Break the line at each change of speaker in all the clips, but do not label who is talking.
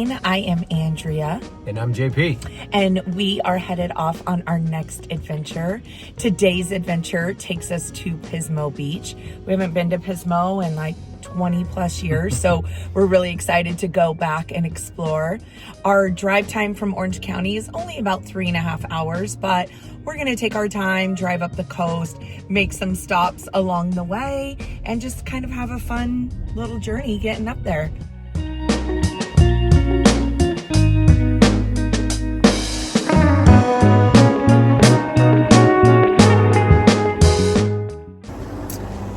morning. I am Andrea.
And I'm JP.
And we are headed off on our next adventure. Today's adventure takes us to Pismo Beach. We haven't been to Pismo in like 20 plus years, so we're really excited to go back and explore. Our drive time from Orange County is only about 3.5 hours, but we're going to take our time, drive up the coast, make some stops along the way, and just kind of have a fun little journey getting up there.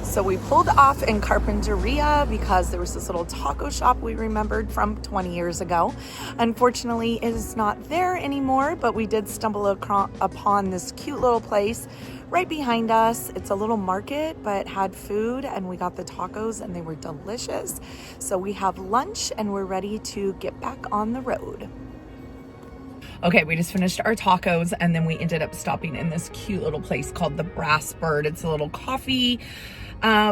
So we pulled off in Carpinteria because there was this little taco shop we remembered from 20 years ago. Unfortunately, it is not there anymore, but we did stumble upon this cute little place right behind us. It's a little market, but had food, and we got the tacos and they were delicious. So we have lunch and we're ready to get back on the road. Okay, we just finished our tacos and then we ended up stopping in this cute little place called the Brass Bird. It's a little coffee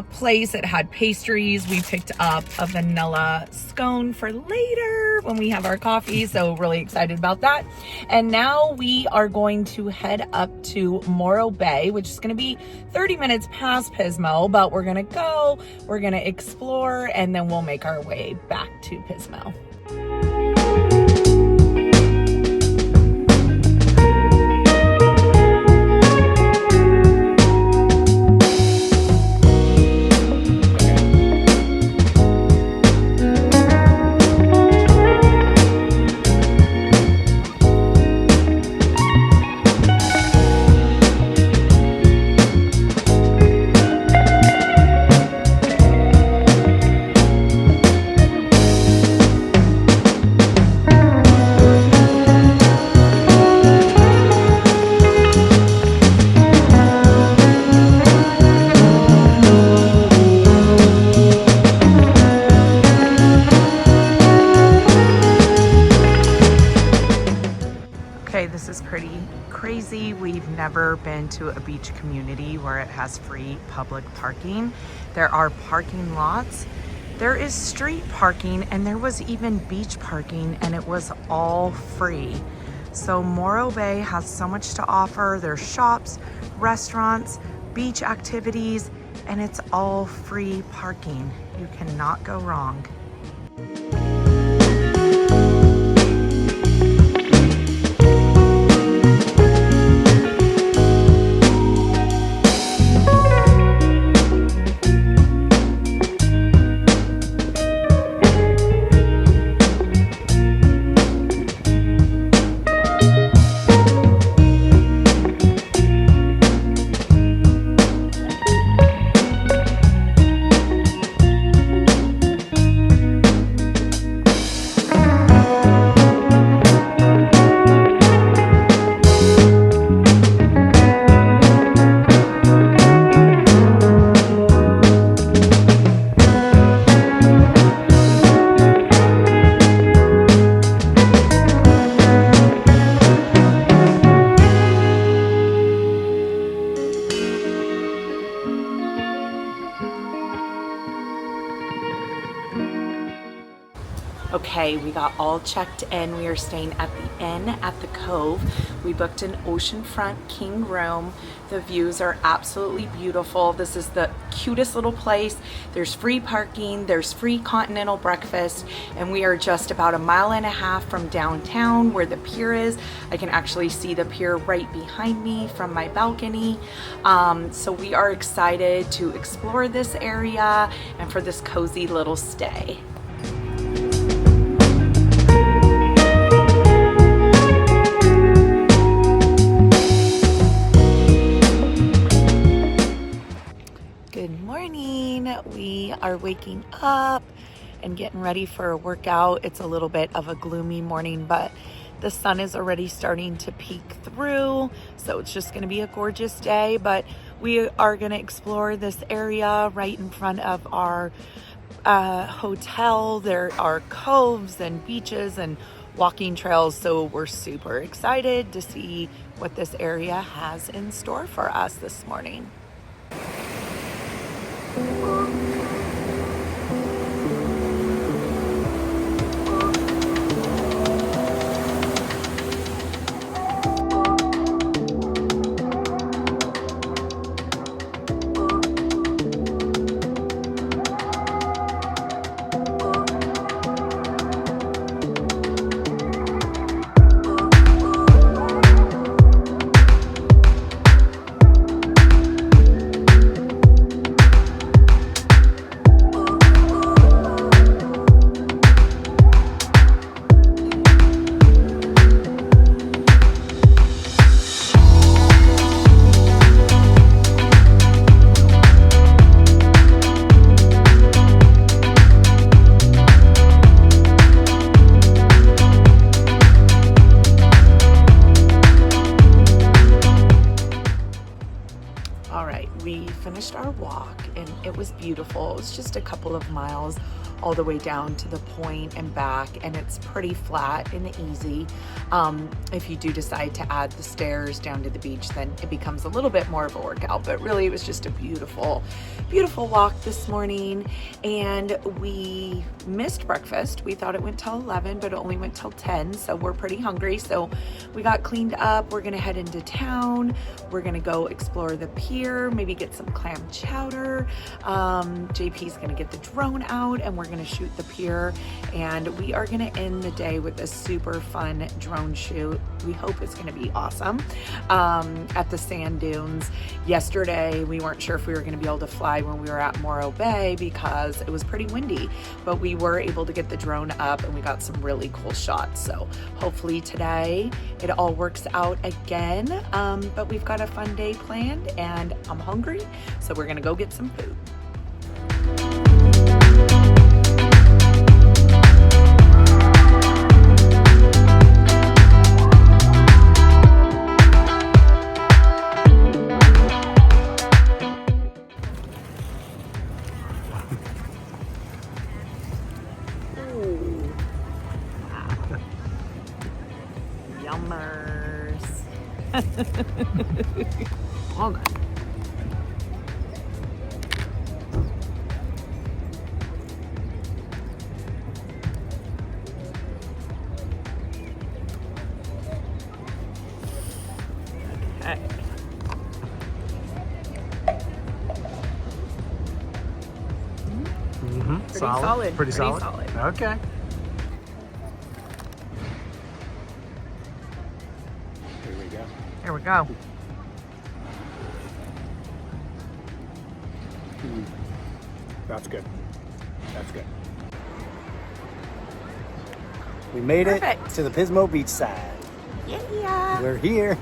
place. It had pastries. We picked up a vanilla scone for later when we have our coffee, so really excited about that. And now we are going to head up to Morro Bay, which is going to be 30 minutes past Pismo, but we're going to explore, and then we'll make our way back to Pismo. This is pretty crazy. We've never been to a beach community where it has free public parking. There are parking lots, there is street parking, and there was even beach parking, and it was all free. So Morro Bay has so much to offer. There's shops, restaurants, beach activities, and it's all free parking. You cannot go wrong. Okay, we got all checked in. We are staying at the inn at the Cove. We booked an oceanfront king room. The views are absolutely beautiful. This is the cutest little place. There's free parking, there's free continental breakfast, and we are just about 1.5 miles from downtown where the pier is. I can actually see the pier right behind me from my balcony. So we are excited to explore this area and for this cozy little stay. We are waking up and getting ready for a workout. It's a little bit of a gloomy morning, but the sun is already starting to peek through, so it's just going to be a gorgeous day. But we are going to explore this area right in front of our hotel. There are coves and beaches and walking trails, so we're super excited to see what this area has in store for us this morning. we finished our walk and it was beautiful. It was just a couple of miles all the way down to the point and back, and it's pretty flat and easy. If you do decide to add the stairs down to the beach, then it becomes a little bit more of a workout, but really it was just a beautiful walk this morning. And we missed breakfast. We thought it went till 11, but it only went till 10, so we're pretty hungry. So we got cleaned up. We're gonna head into town. We're gonna go explore the pier, maybe get some clam chowder. JP's gonna get the drone out and we're gonna shoot the pier, and we are gonna end the day with a super fun drone shoot. We hope it's gonna be awesome at the sand dunes. Yesterday we weren't sure if we were gonna be able to fly when we were at Morro Bay because it was pretty windy, but we were able to get the drone up and we got some really cool shots. So hopefully today it all works out again, but we've got a fun day planned and I'm hungry, so we're gonna go get some food. Yummers. All good. Okay.
Solid. Pretty solid. Okay. Here we go.
Here we go.
That's good. That's good. We made
Perfect.
it to the Pismo Beach side.
Yeah.
We're here.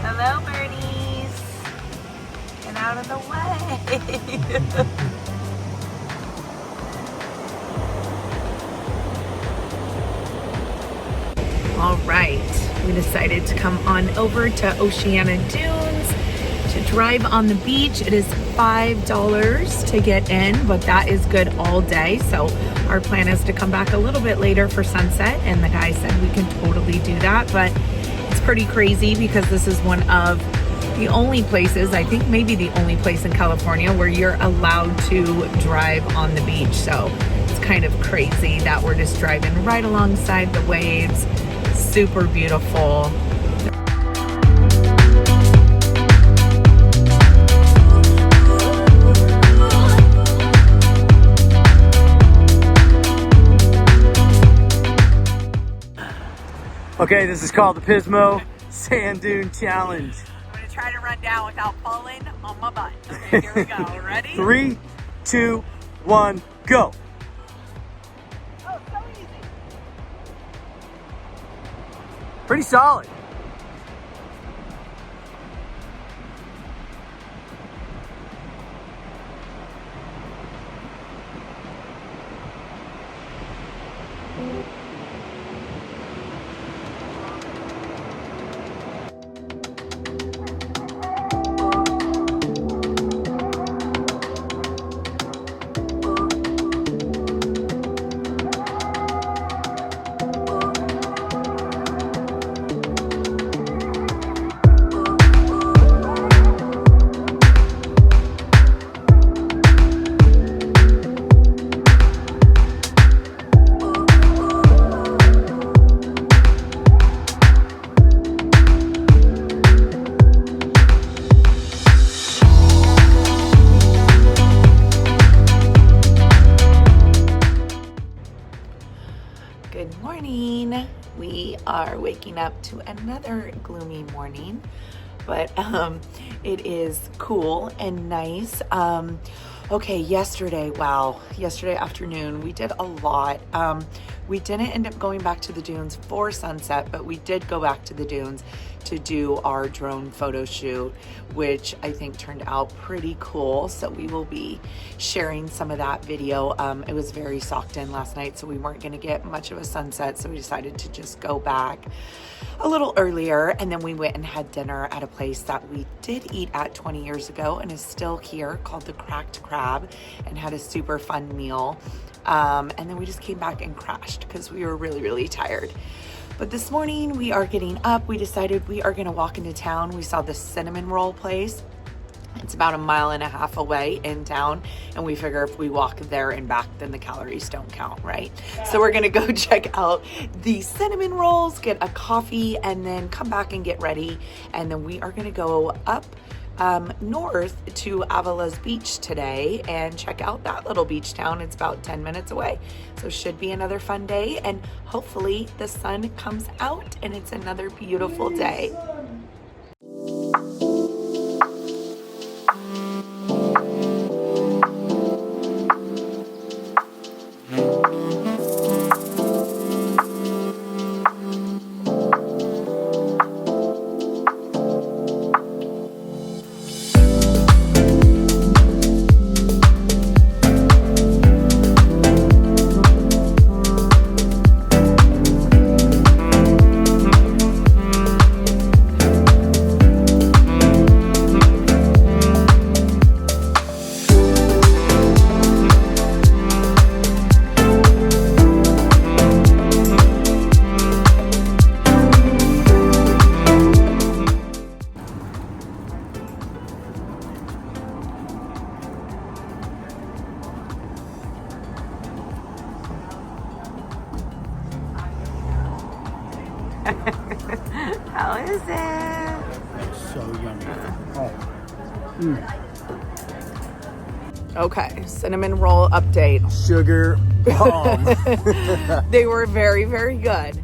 Hello, birdies. Get out of the way. All right, we decided to come on over to Oceano Dunes to drive on the beach. It is $5 to get in, but that is good all day. So our plan is to come back a little bit later for sunset, and the guy said we can totally do that, but it's pretty crazy because this is one of the only places, I think maybe the only place in California where you're allowed to drive on the beach. So it's kind of crazy that we're just driving right alongside the waves. Super beautiful.
Okay, this is called the Pismo Sand Dune Challenge.
I'm gonna try to run down without falling on my butt. Okay, here we go. Ready?
3, 2, 1, go.
Oh, so easy.
Pretty solid.
We are waking up to another gloomy morning, but it is cool and nice. Okay, yesterday afternoon, we did a lot. We didn't end up going back to the dunes for sunset, but we did go back to the dunes to do our drone photo shoot, which I think turned out pretty cool. So we will be sharing some of that video. It was very socked in last night, so we weren't gonna get much of a sunset, so we decided to just go back a little earlier, and then we went and had dinner at a place that we did eat at 20 years ago and is still here, called the Cracked Crab, and had a super fun meal. And then we just came back and crashed because we were really, really tired. But this morning we are getting up. We decided we are gonna walk into town. We saw this cinnamon roll place. It's about 1.5 miles away in town, and we figure if we walk there and back, then the calories don't count, right? So we're gonna go check out the cinnamon rolls, get a coffee, and then come back and get ready. And then we are gonna go up north to Avila's beach today and check out that little beach town. It's about 10 minutes away. So should be another fun day, and hopefully the sun comes out and it's another beautiful day. How is it?
It's so yummy.
Okay, cinnamon roll update.
Sugar bomb.
They were very, very good.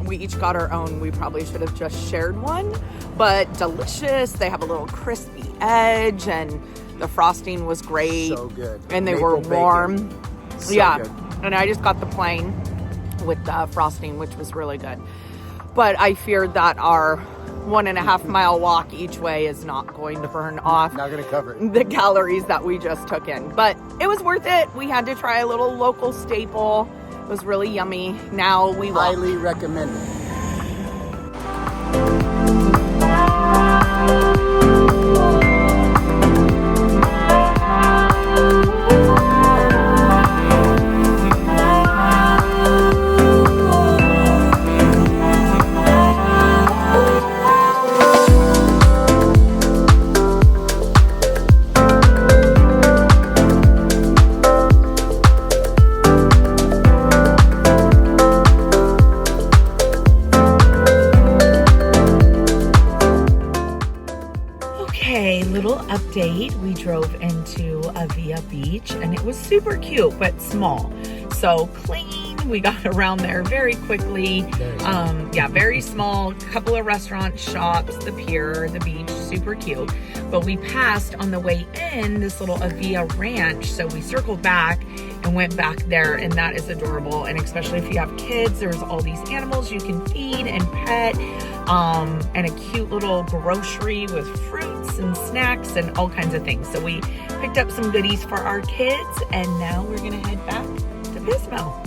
We each got our own. We probably should have just shared one, but delicious. They have a little crispy edge, and the frosting was great.
So good.
And they
Maple
were warm.
bacon. So
Yeah.
good.
And I just got the plain with the frosting, which was really good. But I feared that our 1.5 mile walk each way is not going to burn off
Not gonna cover it.
the calories that we just took in. But it was worth it. We had to try a little local staple. It was really yummy. Now we walk.
Highly recommended.
Okay, little update. We drove into Avila Beach and it was super cute, but small. So clean. We got around there very quickly. Yeah, very small. Couple of restaurants, shops, the pier, the beach, super cute. But we passed on the way in this little Avila ranch. So we circled back and went back there, and that is adorable. And especially if you have kids, there's all these animals you can feed and pet. And a cute little grocery with fruits and snacks and all kinds of things. So we picked up some goodies for our kids, and now we're gonna head back to Pismo.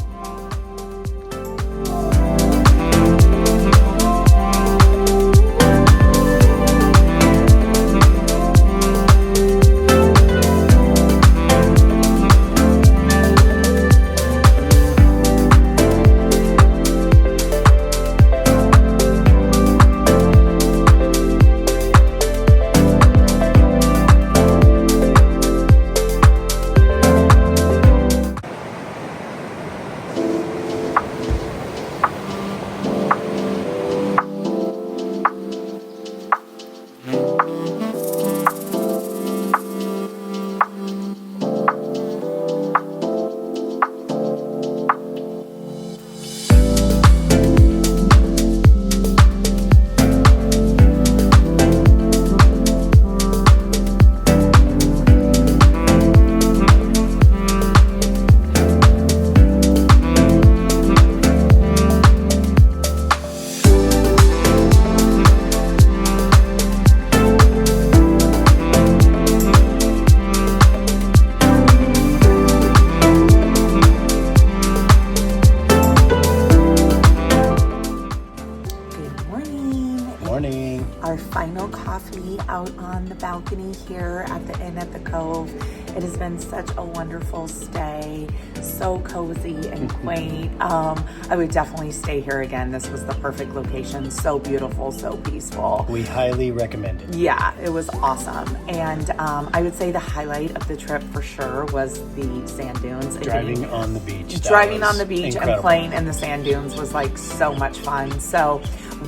out on the balcony here at the inn at the Cove. It has been such a wonderful stay, so cozy and quaint. I would definitely stay here again. This was the perfect location, so beautiful, so peaceful.
We highly recommend it.
Yeah, it was awesome. And I would say the highlight of the trip for sure was the sand dunes.
Driving on the beach.
Driving on the beach
incredible.
and playing in the sand dunes was like so much fun. So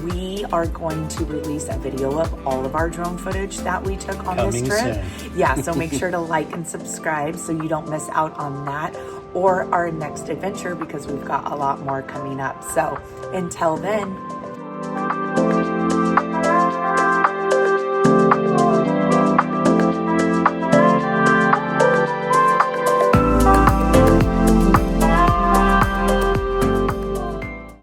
we are going to release a video of all of our drone footage that we took on this trip.
Soon.
Yeah, so make sure to like and subscribe so you don't miss out on that or our next adventure, because we've got a lot more coming up. So until then,